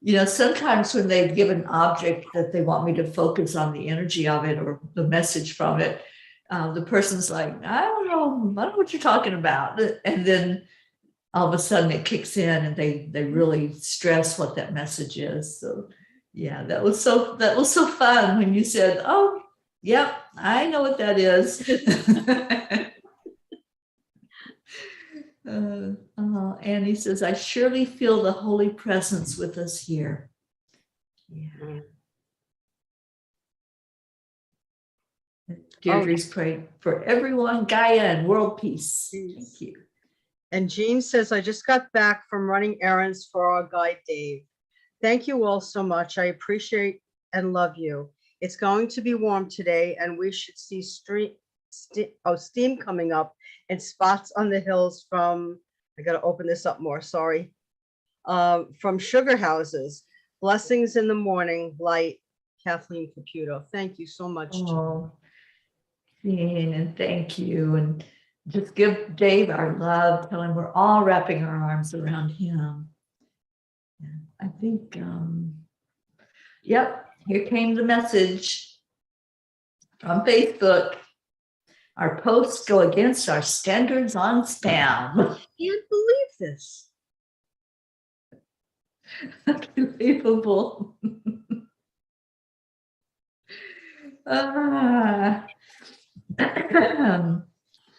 You know, sometimes when they give an object that they want me to focus on the energy of it or the message from it, the person's like, I don't know what you're talking about. And then all of a sudden it kicks in and they really stress what that message is. So yeah, that was so fun when you said, oh, yep, I know what that is. Annie says, I surely feel the holy presence with us here. Yeah. Deirdre's prayed for everyone, Gaia, and world peace. Thank you. And Jean says, I just got back from running errands for our guide, Dave. Thank you all so much. I appreciate and love you. It's going to be warm today, and we should see steam coming up in spots on the hills from, I got to open this up more, sorry, from sugar houses. Blessings in the morning, light, Kathleen Caputo. Thank you so much. Oh, Jean, and thank you. And just give Dave our love. Tell him we're all wrapping our arms around him. Yeah, I think, yep, here came the message from Facebook. Our posts go against our standards on spam. I can't believe this. Unbelievable. Ah.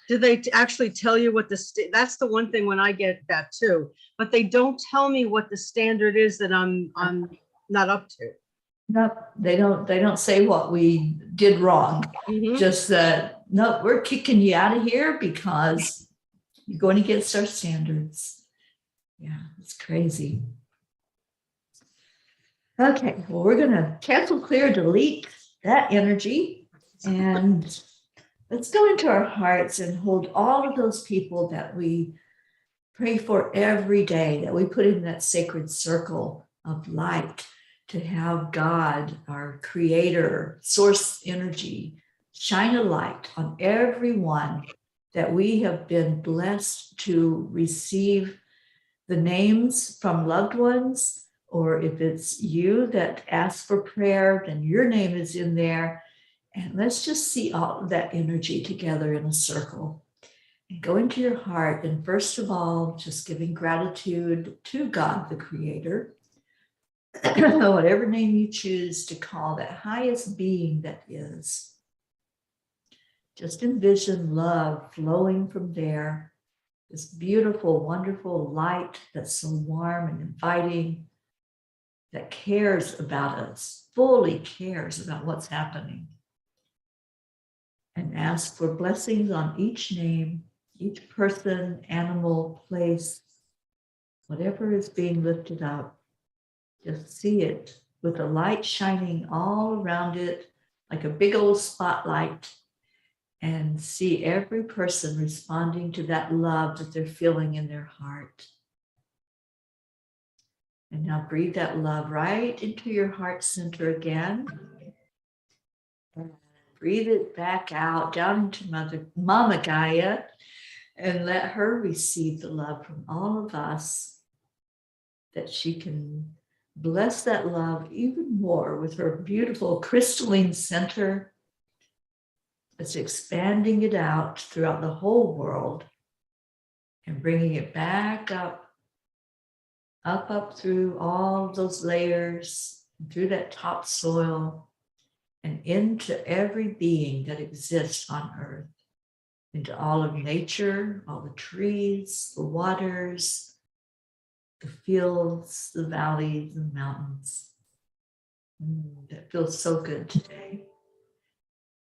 Do they actually tell you what that's the one thing when I get that too, but they don't tell me what the standard is that I'm not up to. No, they don't say what we did wrong. Mhm. Just that, no, we're kicking you out of here because you're going against our standards. Yeah, it's crazy. Okay, well, we're going to cancel, clear, delete that energy, and let's go into our hearts and hold all of those people that we pray for every day, that we put in that sacred circle of light, to have God, our creator, source energy, shine a light on everyone that we have been blessed to receive the names from loved ones, or if it's you that asks for prayer, then your name is in there. And let's just see all of that energy together in a circle. And go into your heart. And first of all, just giving gratitude to God, the creator, whatever name you choose to call that highest being that is. Just envision love flowing from there. This beautiful, wonderful light that's so warm and inviting, that cares about us, fully cares about what's happening. And ask for blessings on each name, each person, animal, place, whatever is being lifted up. Just see it with the light shining all around it like a big old spotlight, and see every person responding to that love that they're feeling in their heart. And now breathe that love right into your heart center again. And breathe it back out, down into Mama Gaia, and let her receive the love from all of us, that she can bless that love even more with her beautiful crystalline center. It's expanding it out throughout the whole world and bringing it back up through all those layers, through that top soil, and into every being that exists on earth, into all of nature, all the trees, the waters, the fields, the valleys, the mountains. That feels so good today.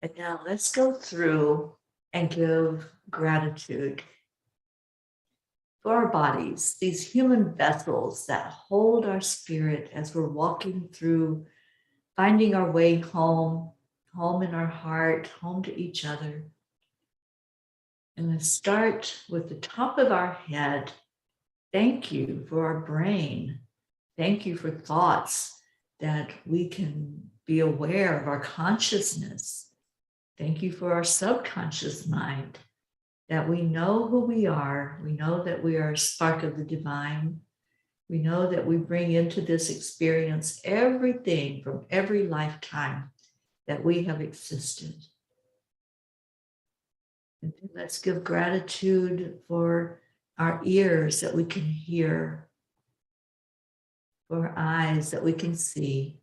And now let's go through and give gratitude for our bodies, these human vessels that hold our spirit as we're walking through, finding our way home, home in our heart, home to each other. And let's start with the top of our head. Thank you for our brain. Thank you for thoughts that we can be aware of our consciousness. Thank you for our subconscious mind, that we know who we are. We know that we are a spark of the divine. We know that we bring into this experience everything from every lifetime that we have existed. And let's give gratitude for our ears that we can hear, for our eyes that we can see,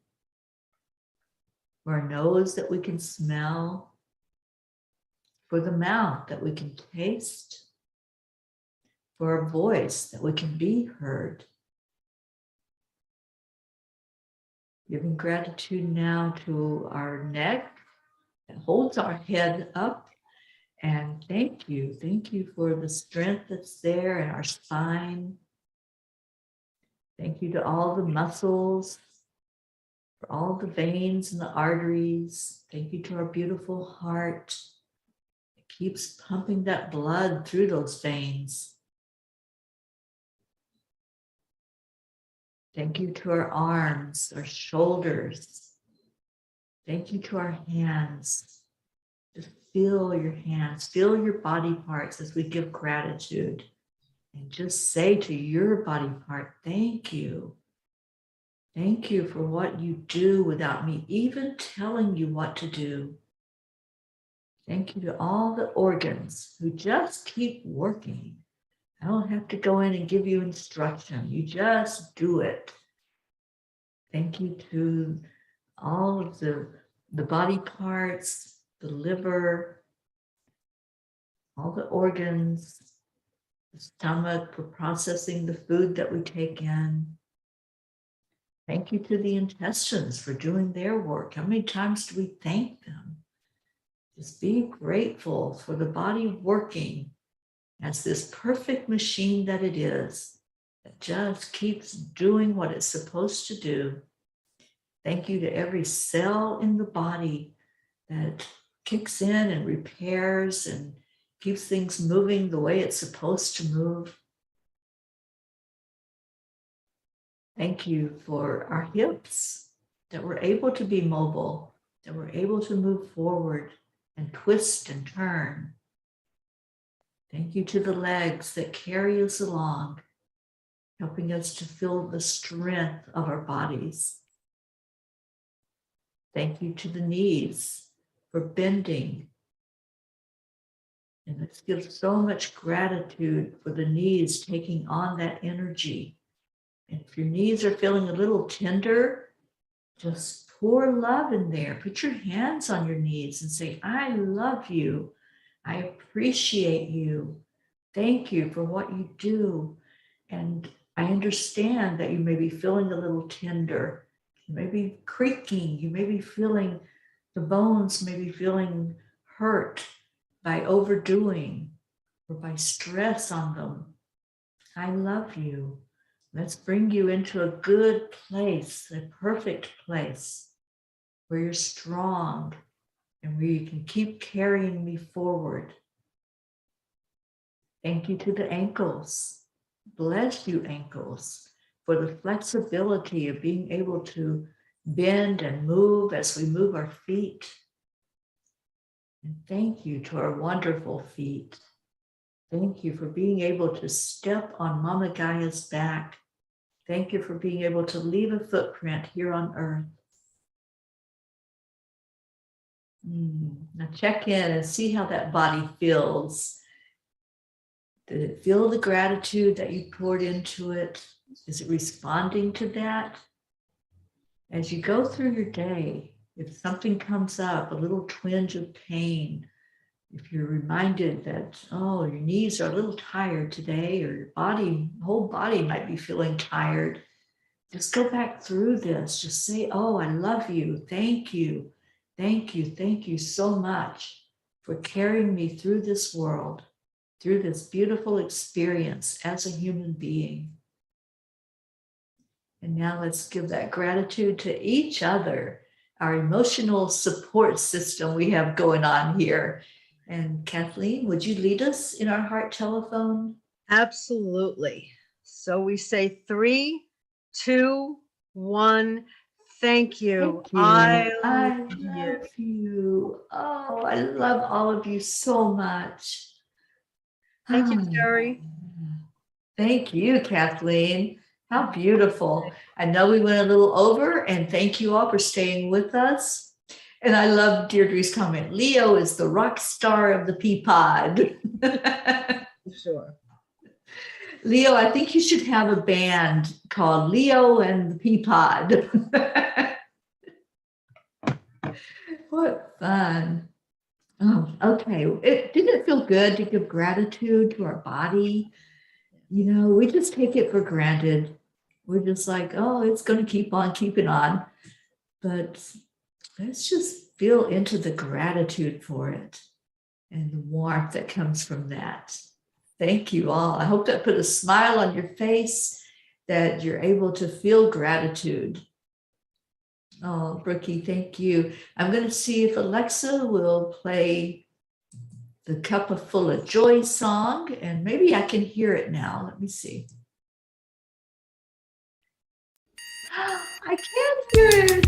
for our nose that we can smell, for the mouth that we can taste, for our voice that we can be heard. Giving gratitude now to our neck that holds our head up. And thank you for the strength that's there in our spine. Thank you to all the muscles, for all the veins and the arteries. Thank you to our beautiful heart. It keeps pumping that blood through those veins. Thank you to our arms, our shoulders. Thank you to our hands. Just feel your hands, feel your body parts as we give gratitude. And just say to your body part, thank you. Thank you for what you do without me even telling you what to do. Thank you to all the organs who just keep working. I don't have to go in and give you instruction. You just do it. Thank you to all of the the body parts, the liver, all the organs, the stomach for processing the food that we take in. Thank you to the intestines for doing their work. How many times do we thank them? Just be grateful for the body working as this perfect machine that it is, that just keeps doing what it's supposed to do. Thank you to every cell in the body that kicks in and repairs and keeps things moving the way it's supposed to move. Thank you for our hips, that we're able to be mobile, that we're able to move forward and twist and turn. Thank you to the legs that carry us along, helping us to feel the strength of our bodies. Thank you to the knees for bending. And let's give so much gratitude for the knees taking on that energy. And if your knees are feeling a little tender, just pour love in there. Put your hands on your knees and say, I love you. I appreciate you. Thank you for what you do. And I understand that you may be feeling a little tender. You may be creaking. You may be feeling, the bones may be feeling hurt by overdoing or by stress on them. I love you. Let's bring you into a good place, a perfect place where you're strong and where you can keep carrying me forward. Thank you to the ankles. Bless you, ankles, for the flexibility of being able to bend and move as we move our feet. And thank you to our wonderful feet. Thank you for being able to step on Mama Gaia's back. Thank you for being able to leave a footprint here on earth. Now check in and see how that body feels. Did it feel the gratitude that you poured into it? Is it responding to that? As you go through your day, if something comes up, a little twinge of pain, if you're reminded that, oh, your knees are a little tired today, or your body, whole body might be feeling tired, just go back through this. Just say, oh, I love you. Thank you. Thank you. Thank you so much for carrying me through this world, through this beautiful experience as a human being. And now let's give that gratitude to each other, our emotional support system we have going on here. And Kathleen, would you lead us in our heart telephone? Absolutely. So we say 3, 2, 1. Thank you. Thank you. I love you. Oh, I love all of you so much. Thank you, Teri. Thank you, Kathleen. How beautiful. I know we went a little over, and thank you all for staying with us. And I love Deirdre's comment. Leo is the rock star of the peapod. Sure. Leo, I think you should have a band called Leo and the Peapod. What fun. Oh, okay. Didn't it feel good to give gratitude to our body? You know, we just take it for granted. We're just like, oh, it's going to keep on keeping on. But let's just feel into the gratitude for it and the warmth that comes from that. Thank you all. I hope that put a smile on your face, that you're able to feel gratitude. Oh, Brookie, thank you. I'm going to see if Alexa will play the Cuppa Fulla Joy song, and maybe I can hear it now. Let me see. I can hear it.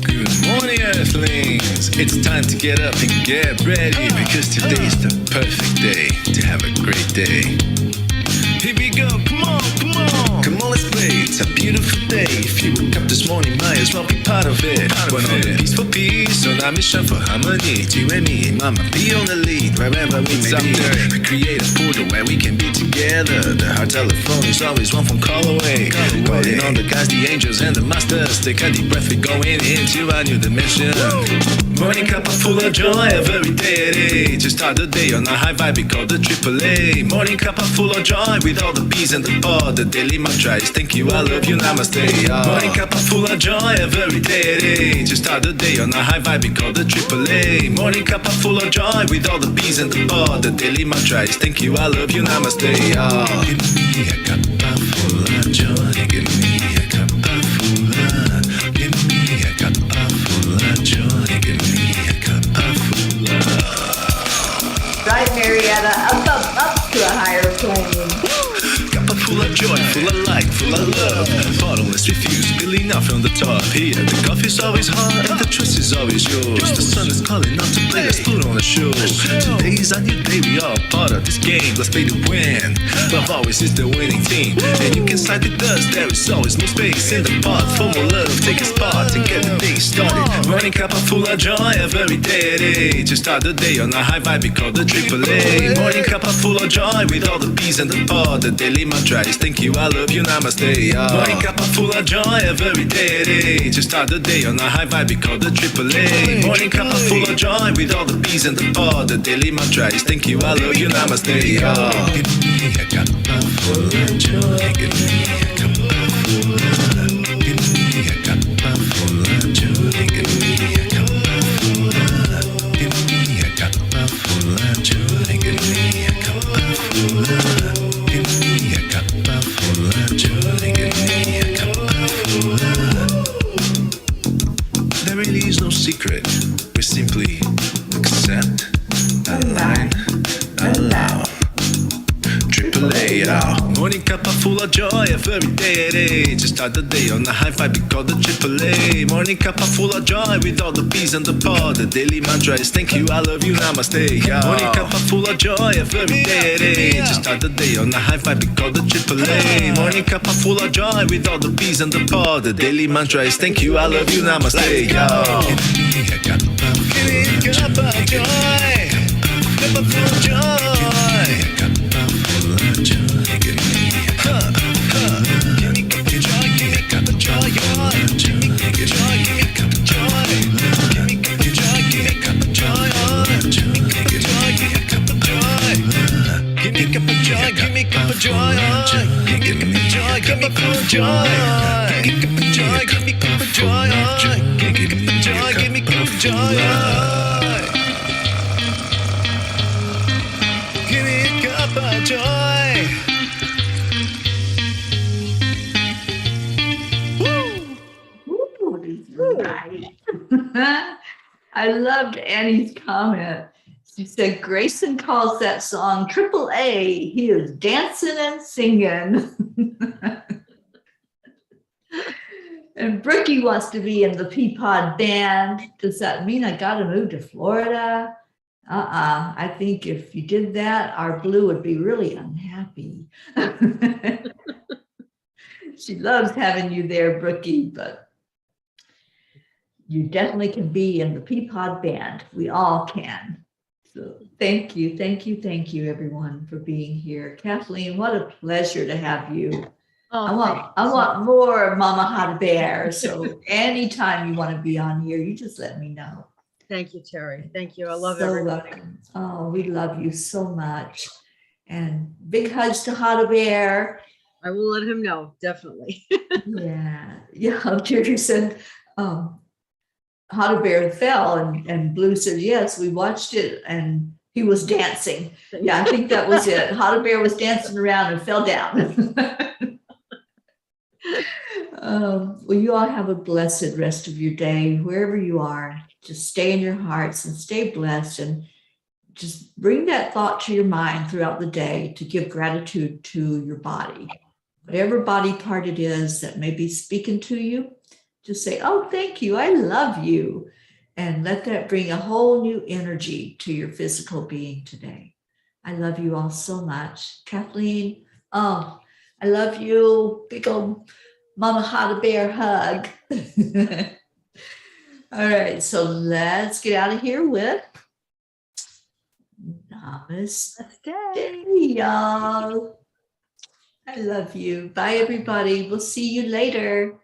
Good morning, Earthlings. It's time to get up and get ready, because today's the perfect day to have a great day. Here we go, come on, come on. Come on, let's play, it's a beautiful day. If you woke up this morning, might as well be part of it. One on the peace for peace, on a mission for harmony. You and me, mama, be on the lead wherever we may be. We create a portal where we can be together. The heart telephone is always one phone call away. Calling on the guys, the angels, and the masters. Take a deep breath, we're going into a new dimension. Morning Cuppa Fulla Joy, every day. Just start the day on a high vibe, we call the AAA. Morning Cuppa Fulla Joy, with all the bees and the pod. The daily mantra is thank you, I love you, namaste. Morning Cuppa Fulla Joy, every day. Just start the day on a high vibe, we call the AAA. Morning Cuppa Fulla Joy, with all the bees and the pod. The daily mantra is thank you, I love you, namaste. Give me a cuppa full of joy. Give me a cuppa full of. Give me a cuppa full of joy. Give me a cuppa full of. Right, Marietta, up to a higher plane. Cuppa full of joy, full of light, full of love. Bottomless refuse, spilling out from the top. Here, the coffee's always hot and the choice is always yours. The sun is calling out to play, let's put on a show. Today's a new day, we all part of this game. Let's play to win. Love always is the winning team. And you can side with us, there is always more space in the pot. For more love, take a spot and get the day started. Morning Cuppa Fulla Joy, every day. Just start the day on a high vibe, we call the AAA. Morning Cuppa Fulla Joy, with all the bees and the pod. The daily mantra is thank you, I love you, namaste. Morning Cuppa Fulla Joy, every day. Just start the day on a high vibe, we call the AAA. Morning Cuppa Fulla Joy, with all the bees and the pod. The daily mantra is thank you, I love you, namaste. Give me a cuppa full of joy. Give me a cuppa full of. Give me a cuppa full of joy. Give me a cuppa full of. Give me a cuppa full of joy. Give me a cuppa full of. Give me a cuppa full of joy. Give me a cuppa full of. There really is no secret. We simply accept, align, allow. AAA, morning Cuppa Fulla Joy, every day. Just start the day on a high vibe, we call the AAA. Morning Cuppa Fulla Joy, with all the bees and the pod. The daily mantra is thank you, I love you, namaste. Morning Cuppa Fulla Joy, every day. Just start the day on a high vibe, we call the AAA. Morning Cuppa Fulla Joy, with all the bees and the pod. The daily mantra is thank you, I love you, namaste. Give me a cuppa full of joy. Cuppa full of joy. Give me a cuppa give me cuppa joy, give me cuppa joy, give me cuppa joy, give me cuppa joy, give me cuppa joy, give me cuppa joy, give me cuppa joy, give me cuppa joy, give me cuppa joy, give me cuppa joy, give me cuppa joy, give me cuppa joy, give me cuppa joy, give me cuppa joy, give me cuppa joy, give me cuppa joy, give me cuppa joy. Right. I loved Annie's comment. She said Grayson calls that song AAA. He is dancing and singing. And Brookie wants to be in the Peapod band. Does that mean I got to move to Florida? I think if you did that, our Blue would be really unhappy. She loves having you there, Brookie, but you definitely can be in the Peapod band. We all can. So thank you, everyone, for being here. Kathleen, what a pleasure to have you. Oh, I want more Mama Hot Bear. So anytime you want to be on here, you just let me know. thank you, Teri. Thank you. I love So everybody. welcome. Oh, we love you so much. And big hugs to Hot Bear. I will let him know, definitely. Yeah. Jerry said, Hot Bear fell, and Blue said, yes, we watched it, and he was dancing. Yeah, I think that was it. Hot Bear was dancing around and fell down. Well, you all have a blessed rest of your day, wherever you are. Just stay in your hearts and stay blessed, and just bring that thought to your mind throughout the day to give gratitude to your body. Whatever body part it is that may be speaking to you, just say, oh, thank you, I love you. And let that bring a whole new energy to your physical being today. I love you all so much. Kathleen, oh, I love you. Big old Mama Hot Bear hug. All right, so let's get out of here with Namaste, y'all. I love you. Bye, everybody. We'll see you later.